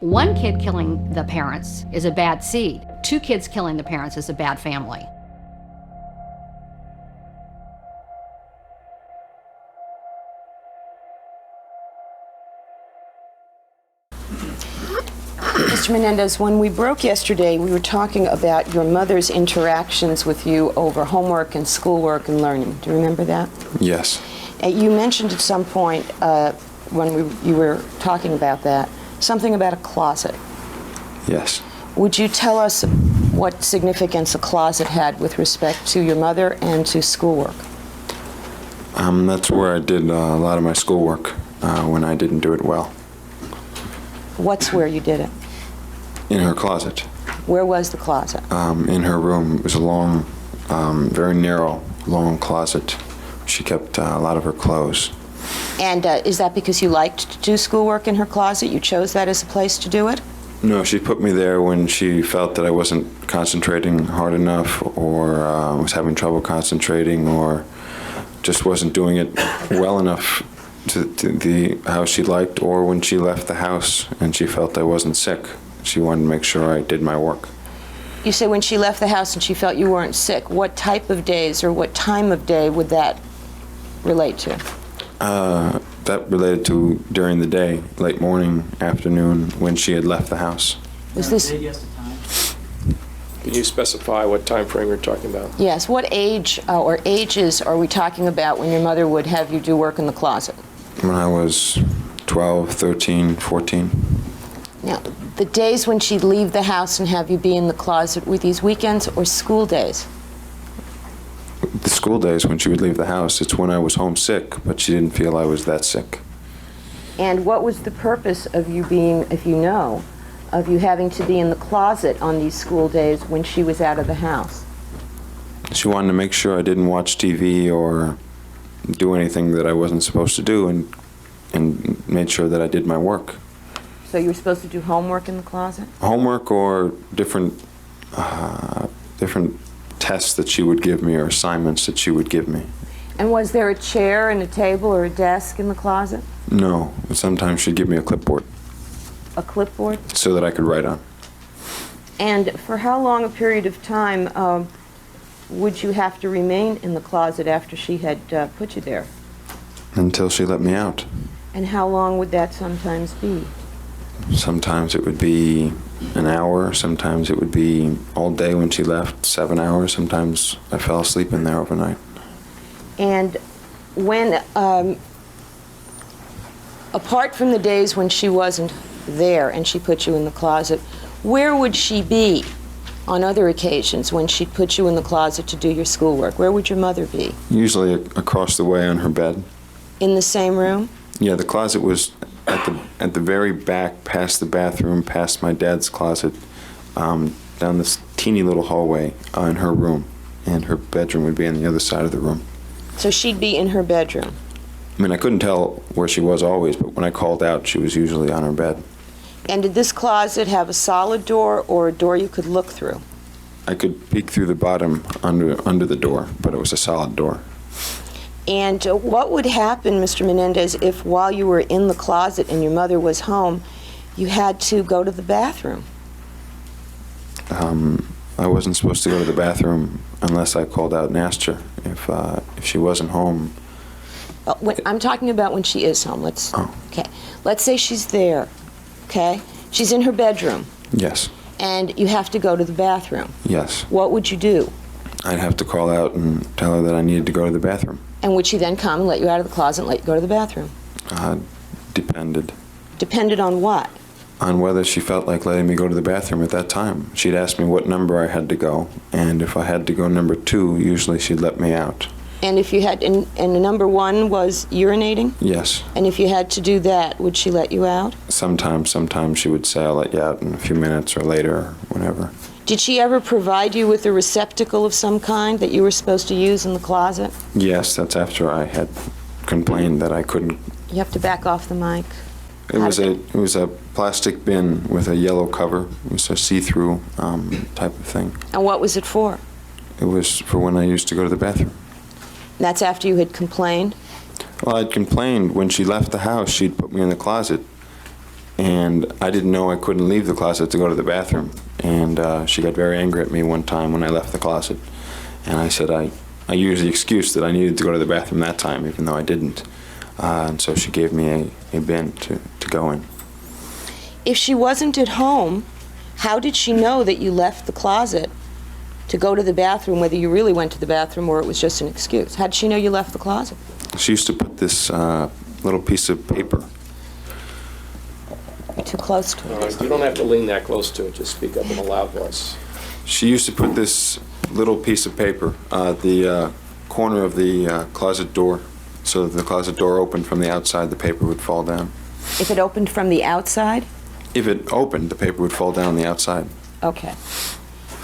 One kid killing the parents is a bad seed. Two kids killing the parents is a bad family. Mr. Menendez, when we broke yesterday, we were talking about your mother's interactions with you over homework and schoolwork and learning. Do you remember that? Yes. You mentioned at some point when you were talking about that, something about a closet. Yes. Would you tell us what significance a closet had with respect to your mother and to schoolwork? That's where I did a lot of my schoolwork when I didn't do it well. What's where you did it? In her closet. Where was the closet? In her room. It was a long, very narrow, long closet. She kept a lot of her clothes. And is that because you liked to do schoolwork in her closet? You chose that as a place to do it? No, she put me there when she felt that I wasn't concentrating hard enough, or was having trouble concentrating, or just wasn't doing it well enough to how she liked, or when she left the house and she felt I wasn't sick. She wanted to make sure I did my work. You say when she left the house and she felt you weren't sick. What type of days or what time of day would that relate to? That related to during the day, late morning, afternoon, when she had left the house. Was this? Can you specify what time frame you're talking about? Yes. What age or ages are we talking about when your mother would have you do work in the closet? When I was 12, 13, 14. Now, the days when she'd leave the house and have you be in the closet, were these weekends or school days? The school days when she would leave the house, it's when I was homesick, but she didn't feel I was that sick. And what was the purpose of you being, if you know, of you having to be in the closet on these school days when she was out of the house? She wanted to make sure I didn't watch TV or do anything that I wasn't supposed to do, and made sure that I did my work. So you were supposed to do homework in the closet? Homework or different tests that she would give me or assignments that she would give me. And was there a chair and a table or a desk in the closet? No, but sometimes she'd give me a clipboard. A clipboard? So that I could write on. And for how long a period of time would you have to remain in the closet after she had put you there? Until she let me out. And how long would that sometimes be? Sometimes it would be an hour, sometimes it would be all day when she left, 7 hours, sometimes I fell asleep in there overnight. And when, apart from the days when she wasn't there and she put you in the closet, where would she be on other occasions when she'd put you in the closet to do your schoolwork? Where would your mother be? Usually across the way on her bed. In the same room? Yeah, the closet was at the very back, past the bathroom, past my dad's closet, down this teeny little hallway in her room, and her bedroom would be on the other side of the room. So she'd be in her bedroom? I mean, I couldn't tell where she was always, but when I called out, she was usually on her bed. And did this closet have a solid door or a door you could look through? I could peek through the bottom under the door, but it was a solid door. And what would happen, Mr. Menendez, if while you were in the closet and your mother was home, you had to go to the bathroom? I wasn't supposed to go to the bathroom unless I called out and asked her if she wasn't home. I'm talking about when she is home. Okay. Let's say she's there, okay? She's in her bedroom. Yes. And you have to go to the bathroom. Yes. What would you do? I'd have to call out and tell her that I needed to go to the bathroom. And would she then come and let you out of the closet and let you go to the bathroom? Depended. Depended on what? On whether she felt like letting me go to the bathroom at that time. She'd ask me what number I had to go, and if I had to go number 2, usually she'd let me out. And if you had, and number 1 was urinating? Yes. And if you had to do that, would she let you out? Sometimes she would say, I'll let you out in a few minutes or later, or whenever. Did she ever provide you with a receptacle of some kind that you were supposed to use in the closet? Yes, that's after I had complained that I couldn't. You have to back off the mic. It was a plastic bin with a yellow cover. It was a see-through type of thing. And what was it for? It was for when I used to go to the bathroom. That's after you had complained? Well, I'd complained when she left the house. She'd put me in the closet, and I didn't know I couldn't leave the closet to go to the bathroom. And she got very angry at me one time when I left the closet. And I said I used the excuse that I needed to go to the bathroom that time, even though I didn't. And so she gave me a bin to go in. If she wasn't at home, how did she know that you left the closet to go to the bathroom, whether you really went to the bathroom or it was just an excuse? How did she know you left the closet? She used to put this little piece of paper. You're too close to All it. right, you don't have to lean that close to it, just speak up in a loud voice. She used to put this little piece of paper at the corner of the closet door, so that the closet door opened from the outside, the paper would fall down. If it opened from the outside? If it opened, the paper would fall down on the outside. Okay.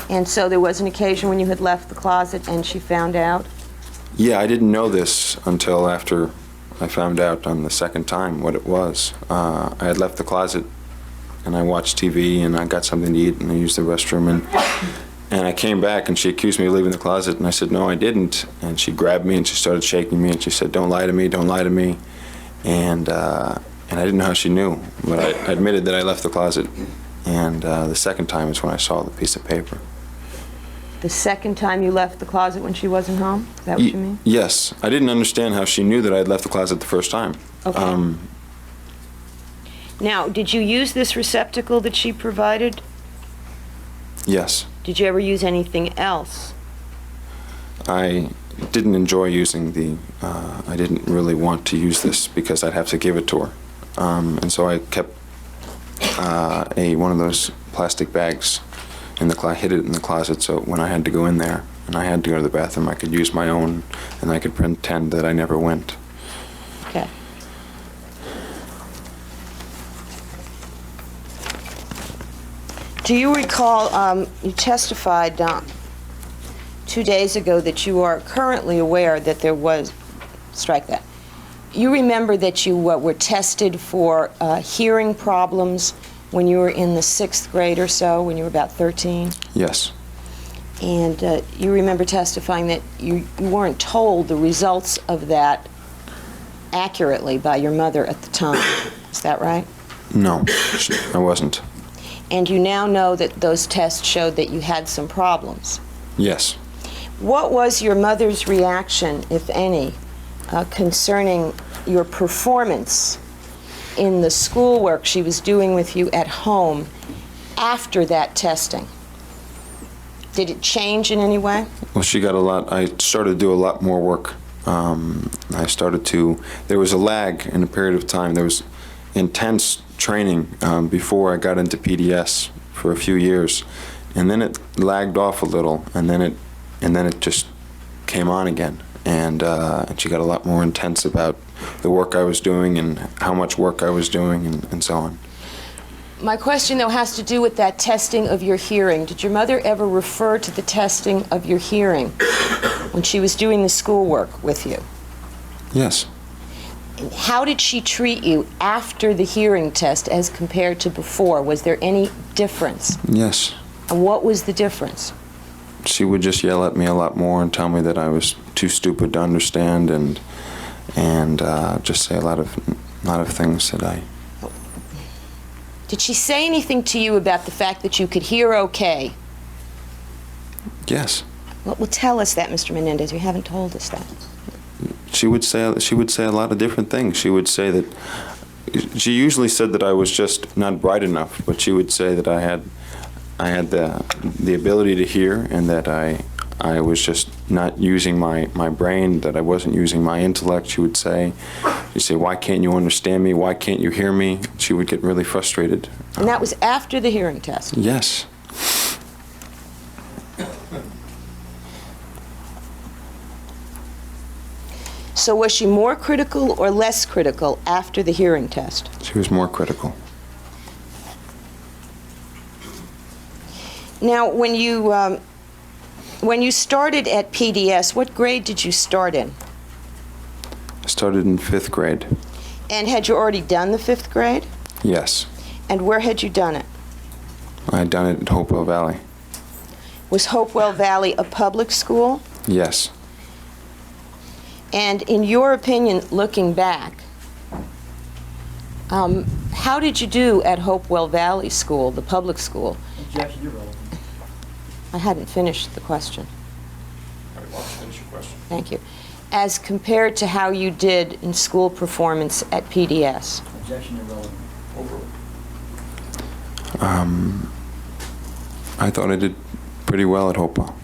And so there was an occasion when you had left the closet and she found out? Yeah, I didn't know this until after I found out on the second time what it was. I had left the closet and I watched TV and I got something to eat and I used the restroom and I came back and she accused me of leaving the closet and I said, no, I didn't. And she grabbed me and she started shaking me and she said, don't lie to me, don't lie to me. And I didn't know how she knew, but I admitted that I left the closet. And the second time is when I saw the piece of paper. The second time you left the closet when she wasn't home? Is that what you mean? Yes. I didn't understand how she knew that I had left the closet the first time. Okay. Now, did you use this receptacle that she provided? Yes. Did you ever use anything else? I didn't enjoy using I didn't really want to use this because I'd have to give it to her. And so I kept one of those plastic bags hid it in the closet, so when I had to go in there and I had to go to the bathroom, I could use my own and I could pretend that I never went. Okay. Do you recall, you testified 2 days ago that you are currently aware that there was, strike that. You remember that you were tested for hearing problems when you were in the 6th grade or so, when you were about 13? Yes. And you remember testifying that you weren't told the results of that accurately by your mother at the time. Is that right? No, I wasn't. And you now know that those tests showed that you had some problems. Yes. What was your mother's reaction, if any, concerning your performance in the schoolwork she was doing with you at home after that testing? Did it change in any way? Well, I started to do a lot more work. There was a lag in a period of time. There was intense training before I got into PDS for a few years. And then it lagged off a little, and then it just came on again. And she got a lot more intense about the work I was doing and how much work I was doing and so on. My question, though, has to do with that testing of your hearing. Did your mother ever refer to the testing of your hearing when she was doing the schoolwork with you? Yes. And how did she treat you after the hearing test as compared to before? Was there any difference? Yes. And what was the difference? She would just yell at me a lot more and tell me that I was too stupid to understand and just say a lot of things that I... Did she say anything to you about the fact that you could hear okay? Yes. Well, tell us that, Mr. Menendez. You haven't told us that. She would say a lot of different things. She would say that... She usually said that I was just not bright enough, but she would say that I had the ability to hear and that I was just not using my brain, that I wasn't using my intellect. She'd say, why can't you understand me? Why can't you hear me? She would get really frustrated. And that was after the hearing test? Yes. So was she more critical or less critical after the hearing test? She was more critical. Now, when you started at PDS, what grade did you start in? I started in 5th grade. And had you already done the 5th grade? Yes. And where had you done it? I had done it at Hopewell Valley. Was Hopewell Valley a public school? Yes. And in your opinion, looking back, How did you do at Hopewell Valley School, the public school? Objection irrelevant. I hadn't finished the question. All right, well, finish your question. Thank you. As compared to how you did in school performance at PDS? Objection irrelevant. Overruled. I thought I did pretty well at Hopewell.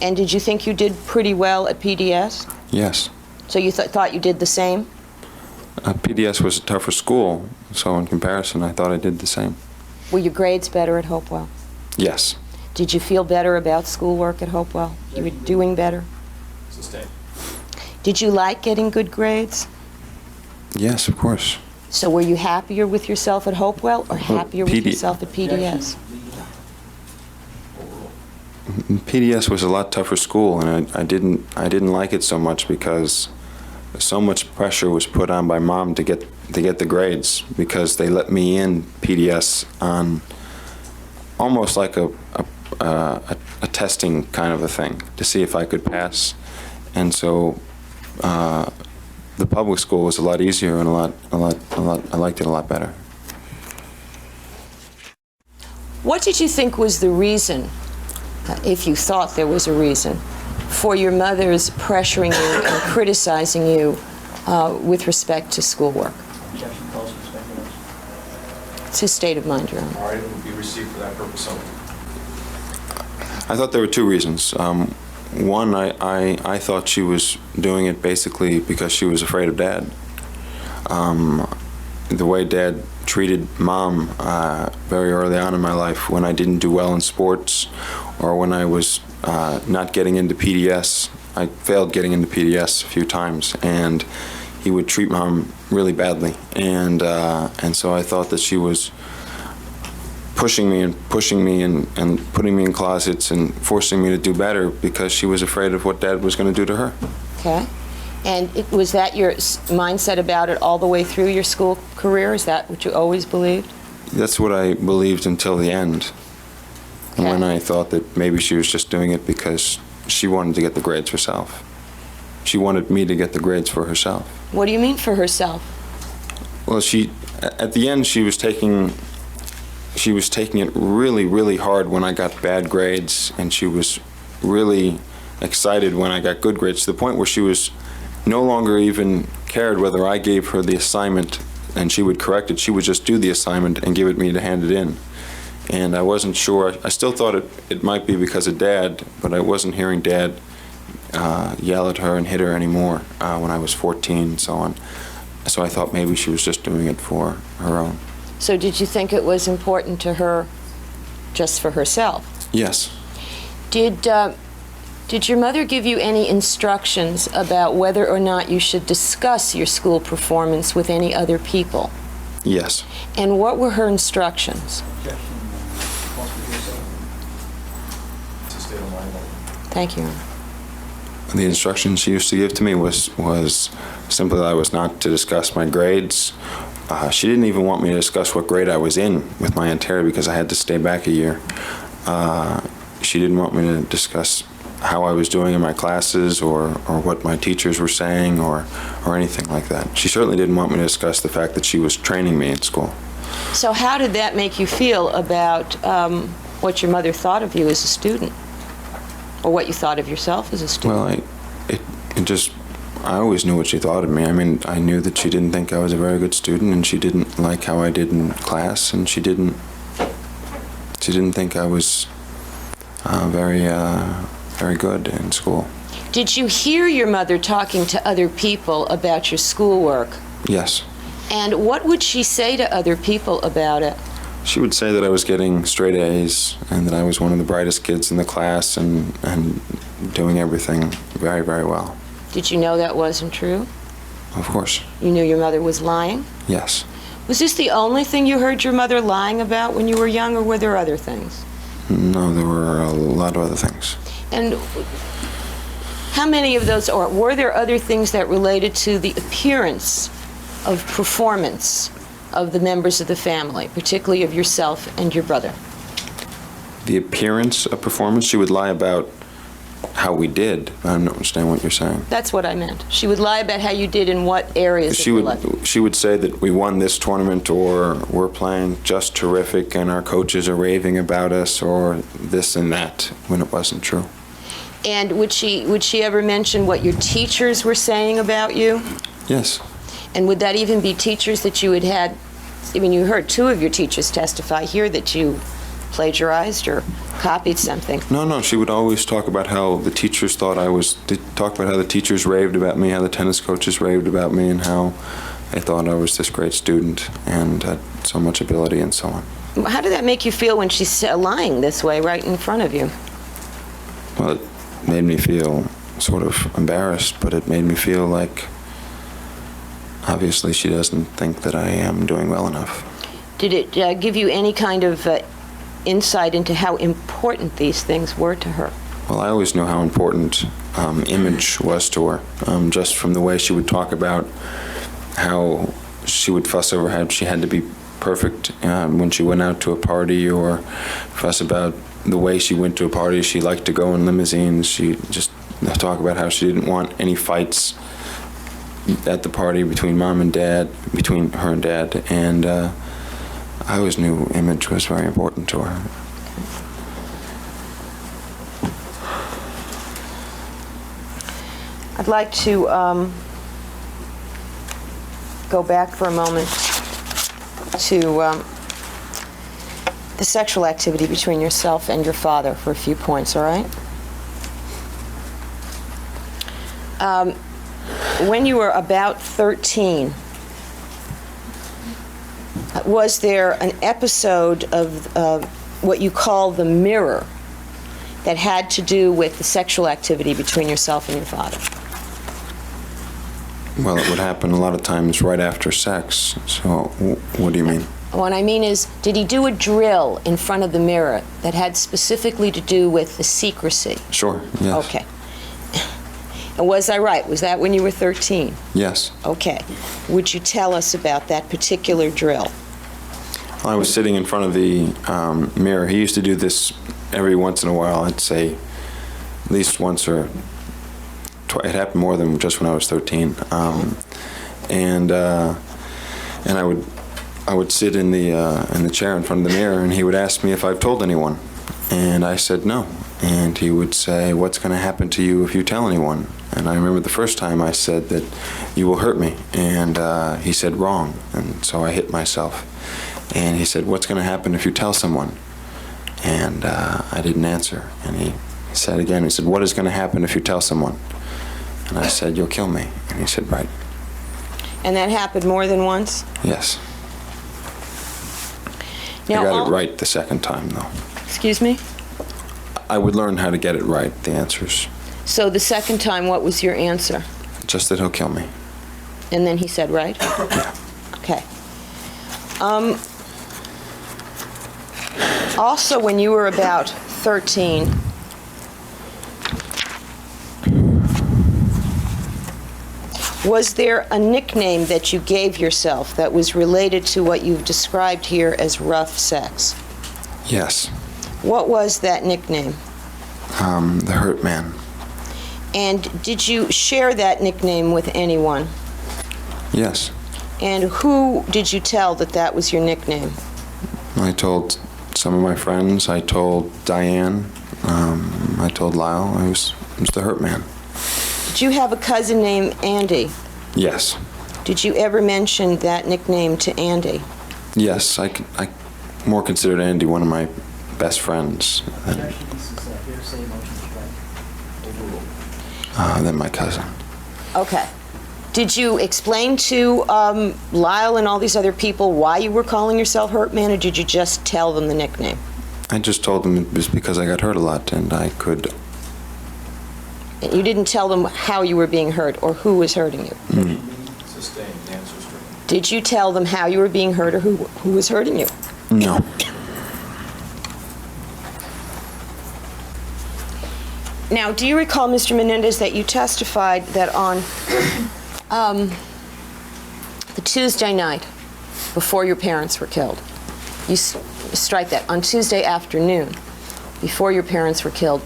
And did you think you did pretty well at PDS? Yes. So you thought you did the same? PDS was a tougher school, so in comparison, I thought I did the same. Were your grades better at Hopewell? Yes. Did you feel better about schoolwork at Hopewell? You were doing better? Sustained. Did you like getting good grades? Yes, of course. So were you happier with yourself at Hopewell or happier with PD yourself at PDS? PDS was a lot tougher school, and I didn't like it so much because so much pressure was put on by Mom to get the grades, because they let me in PDS on almost like a testing kind of a thing to see if I could pass, and so the public school was a lot easier and I liked it a lot better. What did you think was the reason, if you thought there was a reason, for your mother's pressuring you and criticizing you with respect to schoolwork? Objection calls for speculation. It's his state of mind, Your Honor. All right, it will be received for that purpose only. I thought there were two reasons. One, I thought she was doing it basically because she was afraid of Dad. The way Dad treated Mom very early on in my life, when I didn't do well in sports or when I was not getting into PDS. I failed getting into PDS a few times, and he would treat Mom really badly. And so I thought that she was pushing me and putting me in closets and forcing me to do better because she was afraid of what Dad was going to do to her. Okay. And was that your mindset about it all the way through your school career? Is that what you always believed? That's what I believed until the end, when I thought that maybe she was just doing it because she wanted to get the grades herself. She wanted me to get the grades for herself. What do you mean for herself? Well, at the end, she was taking it really, really hard when I got bad grades, and she was really excited when I got good grades, to the point where she was no longer even cared whether I gave her the assignment and she would correct it. She would just do the assignment and give it me to hand it in. And I wasn't sure. I still thought it might be because of Dad, but I wasn't hearing Dad yell at her and hit her anymore when I was 14 and so on. So I thought maybe she was just doing it for her own. So did you think it was important to her just for herself? Yes. Did your mother give you any instructions about whether or not you should discuss your school performance with any other people? Yes. And what were her instructions? Objection calls for hearsay. It's a state of mind. Thank you, Your Honor. The instructions she used to give to me was simply that I was not to discuss my grades. She didn't even want me to discuss what grade I was in with my interior because I had to stay back a year. She didn't want me to discuss how I was doing in my classes or what my teachers were saying or anything like that. She certainly didn't want me to discuss the fact that she was training me in school. So how did that make you feel about what your mother thought of you as a student? Or what you thought of yourself as a student? Well, I always knew what she thought of me. I mean, I knew that she didn't think I was a very good student, and she didn't like how I did in class, and she didn't think I was very good in school. Did you hear your mother talking to other people about your schoolwork? Yes. And what would she say to other people about it? She would say that I was getting straight A's and that I was one of the brightest kids in the class and doing everything very, very well. Did you know that wasn't true? Of course. You knew your mother was lying? Yes. Was this the only thing you heard your mother lying about when you were young, or were there other things? No, there were a lot of other things. And how many of those, or were there other things that related to the appearance of performance of the members of the family, particularly of yourself and your brother? The appearance of performance, she would lie about how we did. I don't understand what you're saying. That's what I meant. She would lie about how you did in what areas of your life? She would say that we won this tournament, or we're playing just terrific and our coaches are raving about us, or this and that, when it wasn't true. And would she ever mention what your teachers were saying about you? Yes. And would that even be teachers that you had had? I mean, you heard two of your teachers testify here that you plagiarized or copied something. No, she would always talk about how the teachers thought talk about how the teachers raved about me, how the tennis coaches raved about me, and how they thought I was this great student and had so much ability and so on. How did that make you feel when she's lying this way right in front of you? Well, it made me feel sort of embarrassed, but it made me feel like obviously she doesn't think that I am doing well enough. Did it give you any kind of insight into how important these things were to her? Well, I always knew how important image was to her, just from the way she would talk about how she would fuss over how she had to be perfect when she went out to a party, or fuss about the way she went to a party. She liked to go in limousines. She just talk about how she didn't want any fights at the party between mom and dad, between her and dad, and I always knew image was very important to her. I'd like to go back for a moment to the sexual activity between yourself and your father for a few points, all right? When you were about 13, was there an episode of what you call the mirror that had to do with the sexual activity between yourself and your father? Well, it would happen a lot of times right after sex. So what do you mean? What I mean is, did he do a drill in front of the mirror that had specifically to do with the secrecy? Sure, yes. Okay. And was I right? Was that when you were 13? Yes. Okay. Would you tell us about that particular drill? I was sitting in front of the mirror. He used to do this every once in a while. I'd say at least once or twice. It happened more than just when I was 13. And I would sit in the chair in front of the mirror, and he would ask me if I've told anyone, and I said no. And he would say, "What's going to happen to you if you tell anyone?" And I remember the first time I said that, "You will hurt me," and he said, "Wrong," and so I hit myself. And he said, "What's going to happen if you tell someone?" And I didn't answer. And he said again, he said, "What is going to happen if you tell someone?" And I said, "You'll kill me." And he said, "Right." And that happened more than once? Yes. Now, I got it right the second time, though. Excuse me? I would learn how to get it right, the answers. So the second time, what was your answer? Just that he'll kill me. And then he said, right? Yeah. Okay. Also, when you were about 13, was there a nickname that you gave yourself that was related to what you've described here as rough sex? Yes. What was that nickname? The Hurt Man. And did you share that nickname with anyone? Yes. And who did you tell that that was your nickname? I told some of my friends. I told Diane. I told Lyle. I was the Hurt Man. Did you have a cousin named Andy? Yes. Did you ever mention that nickname to Andy? Yes. I more considered Andy one of my best friends Objection, this is a hearsay motion to strike. Overruled. than my cousin. Okay. Did you explain to Lyle and all these other people why you were calling yourself Hurt Man, or did you just tell them the nickname? I just told them it was because I got hurt a lot and I could... You didn't tell them how you were being hurt or who was hurting you? Sustained, the answer's straight. Did you tell them how you were being hurt or who was hurting you? No. Now, do you recall, Mr. Menendez, that you testified that on the Tuesday night before your parents were killed, you strike that, on Tuesday afternoon before your parents were killed,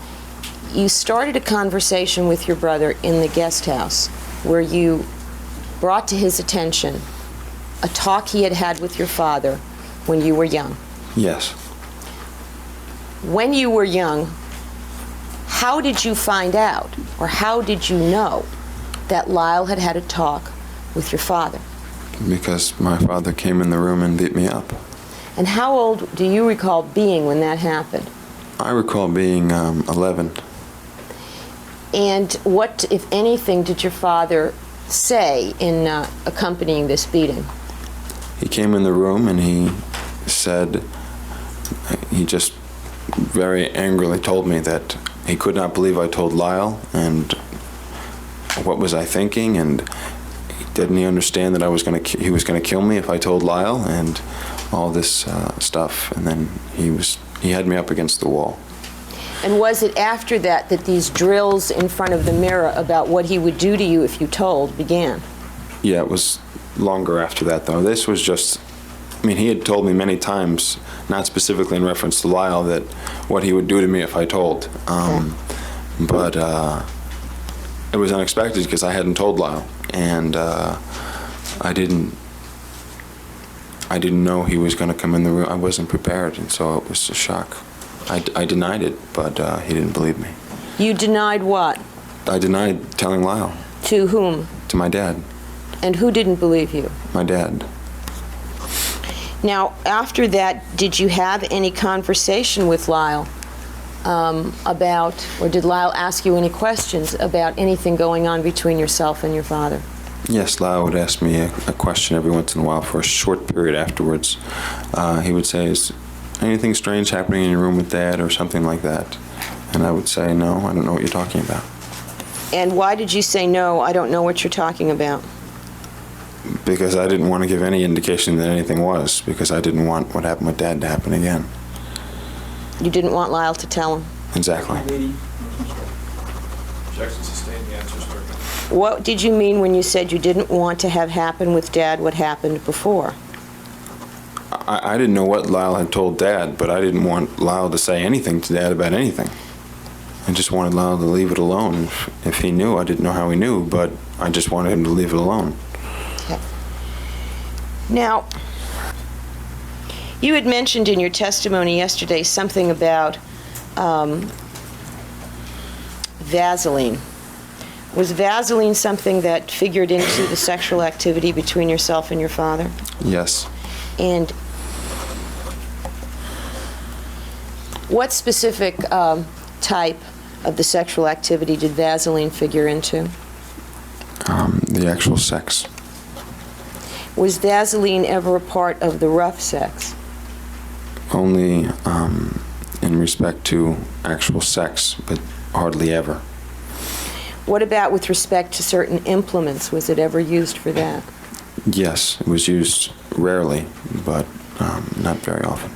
you started a conversation with your brother in the guest house where you brought to his attention a talk he had had with your father when you were young. Yes. When you were young, how did you find out, or how did you know that Lyle had had a talk with your father? Because my father came in the room and beat me up. And how old do you recall being when that happened? I recall being 11. And what, if anything, did your father say in accompanying this beating? He came in the room and he said, he just very angrily told me that he could not believe I told Lyle, and what was I thinking, and didn't he understand that he was going to kill me if I told Lyle, and all this stuff. And then he had me up against the wall. And was it after that that these drills in front of the mirror about what he would do to you if you told began? Yeah, it was longer after that, though. This was just, I mean, he had told me many times, not specifically in reference to Lyle, that what he would do to me if I told. But it was unexpected because I hadn't told Lyle, and I didn't know he was going to come in the room. I wasn't prepared, and so it was a shock. I denied it, but he didn't believe me. You denied what? I denied telling Lyle. To whom? To my dad. And who didn't believe you? My dad. Now, after that, did you have any conversation with Lyle about, or did Lyle ask you any questions about anything going on between yourself and your father? Yes, Lyle would ask me a question every once in a while for a short period afterwards. He would say, is anything strange happening in your room with Dad or something like that? And I would say, no, I don't know what you're talking about. And why did you say, no, I don't know what you're talking about? Because I didn't want to give any indication that anything was, because I didn't want what happened with Dad to happen again. You didn't want Lyle to tell him? Exactly. Objection sustained. The answer is stricken. What did you mean when you said you didn't want to have happen with Dad what happened before? I didn't know what Lyle had told Dad, but I didn't want Lyle to say anything to Dad about anything. I just wanted Lyle to leave it alone. If he knew, I didn't know how he knew, but I just wanted him to leave it alone. Okay. Now, you had mentioned in your testimony yesterday something about Vaseline. Was Vaseline something that figured into the sexual activity between yourself and your father? Yes. And what specific type of the sexual activity did Vaseline figure into? The actual sex. Was Vaseline ever a part of the rough sex? Only in respect to actual sex, but hardly ever. What about with respect to certain implements? Was it ever used for that? Yes, it was used rarely, but not very often.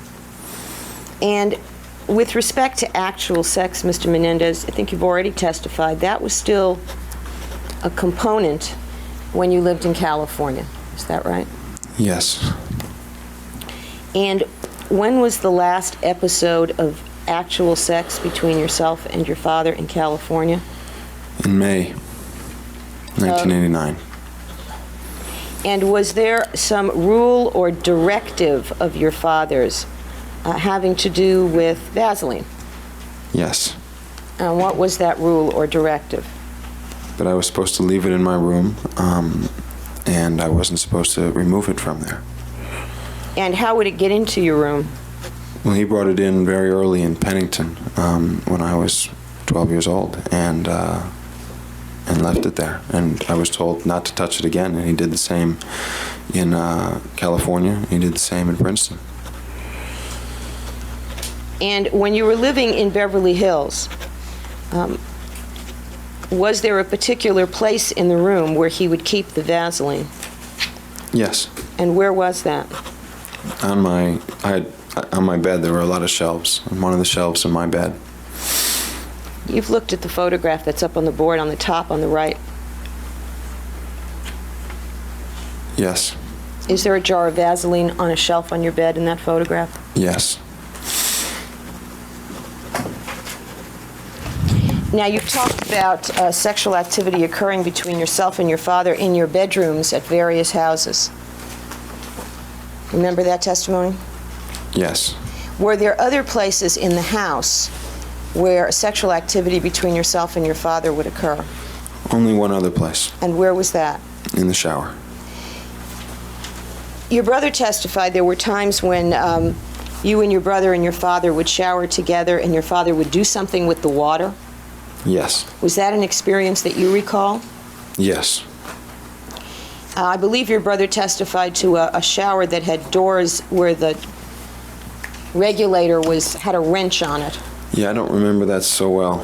And with respect to actual sex, Mr. Menendez, I think you've already testified, that was still a component when you lived in California. Is that right? Yes. And when was the last episode of actual sex between yourself and your father in California? In May 1989. And was there some rule or directive of your father's having to do with Vaseline? Yes. And what was that rule or directive? That I was supposed to leave it in my room, and I wasn't supposed to remove it from there. And how would it get into your room? Well, he brought it in very early in Pennington when I was 12 years old, and left it there. And I was told not to touch it again, and he did the same in California. He did the same in Princeton. And when you were living in Beverly Hills, was there a particular place in the room where he would keep the Vaseline? Yes. And where was that? On my bed, there were a lot of shelves. On one of the shelves in my bed. You've looked at the photograph that's up on the board on the top on the right. Yes. Is there a jar of Vaseline on a shelf on your bed in that photograph? Yes. Now, you've talked about sexual activity occurring between yourself and your father in your bedrooms at various houses. Remember that testimony? Yes. Were there other places in the house where sexual activity between yourself and your father would occur? Only one other place, And where was that? in the shower. Your brother testified there were times when you and your brother and your father would shower together and your father would do something with the water. Yes. Was that an experience that you recall? Yes. I believe your brother testified to a shower that had doors where the regulator had a wrench on it. Yeah, I don't remember that so well.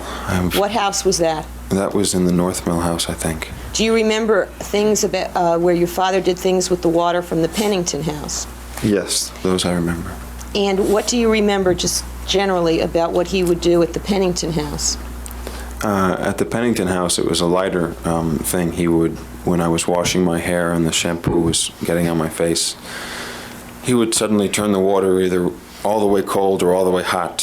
What house was that? That was in the North Mill house, I think. Do you remember things about where your father did things with the water from the Pennington house? Yes, those I remember. And what do you remember just generally about what he would do at the Pennington house? At the Pennington house, it was a lighter thing. He would, when I was washing my hair and the shampoo was getting on my face, he would suddenly turn the water either all the way cold or all the way hot.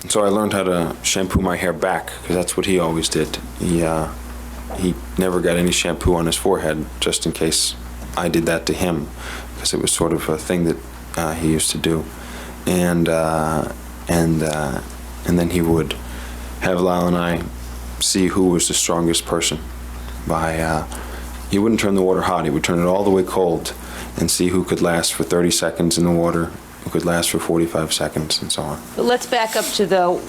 So I learned how to shampoo my hair back, because that's what he always did. He never got any shampoo on his forehead, just in case I did that to him, because it was sort of a thing that he used to do. And then he would have Lyle and I see who was the strongest person by, he wouldn't turn the water hot, he would turn it all the way cold and see who could last for 30 seconds in the water, who could last for 45 seconds, and so on. But let's back up to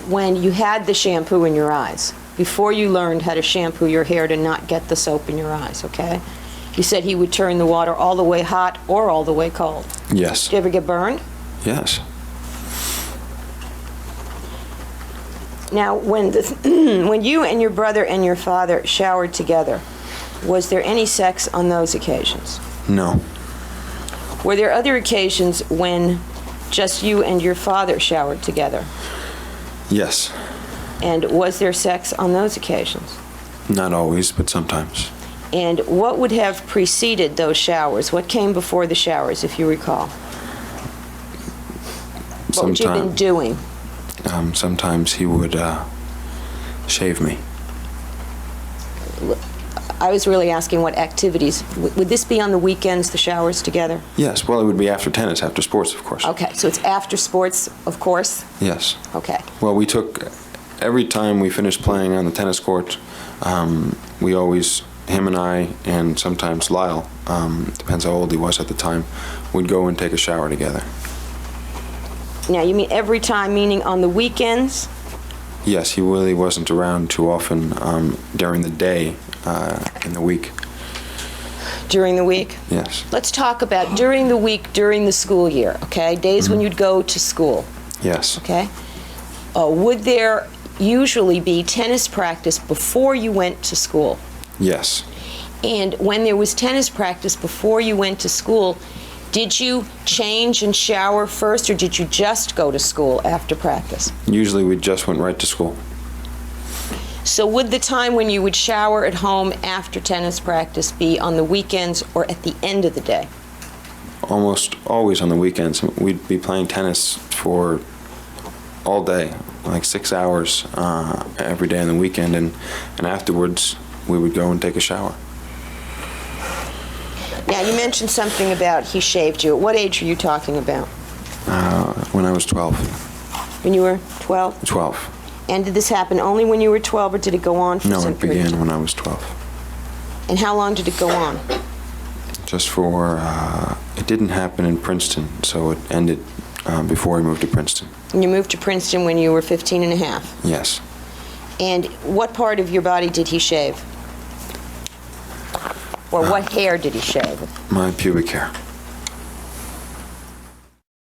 when you had the shampoo in your eyes, before you learned how to shampoo your hair to not get the soap in your eyes, okay? You said he would turn the water all the way hot or all the way cold. Yes. Did you ever get burned? Yes. Now, when you and your brother and your father showered together, was there any sex on those occasions? No. Were there other occasions when just you and your father showered together? Yes. And was there sex on those occasions? Not always, but sometimes. And what would have preceded those showers? What came before the showers, if you recall? What would you have been doing? Sometimes he would shave me. I was really asking what activities. Would this be on the weekends, the showers together? Yes, well, it would be after tennis, after sports, of course. Okay, so it's after sports, of course? Yes. Okay. Well, we took, every time we finished playing on the tennis court, we always, him and I, and sometimes Lyle, depends how old he was at the time, would go and take a shower together. Now, you mean every time, meaning on the weekends? Yes, he really wasn't around too often during the day in the week. During the week? Yes. Let's talk about during the week, during the school year, okay? Days when you'd go to school, Yes. okay? Would there usually be tennis practice before you went to school? Yes. And when there was tennis practice before you went to school, did you change and shower first, or did you just go to school after practice? Usually we just went right to school. So would the time when you would shower at home after tennis practice be on the weekends or at the end of the day? Almost always on the weekends. We'd be playing tennis for all day, like 6 hours every day on the weekend, and afterwards we would go and take a shower. Now, you mentioned something about he shaved you. At what age are you talking about? When I was 12. When you were 12? 12. And did this happen only when you were 12, or did it go on for No, some it period of began time? when I was 12. And how long did it go on? Just for, it didn't happen in Princeton, so it ended before I moved to Princeton. And you moved to Princeton when you were 15 and a half. Yes. And what part of your body did he shave? Or what hair did he shave? My pubic hair.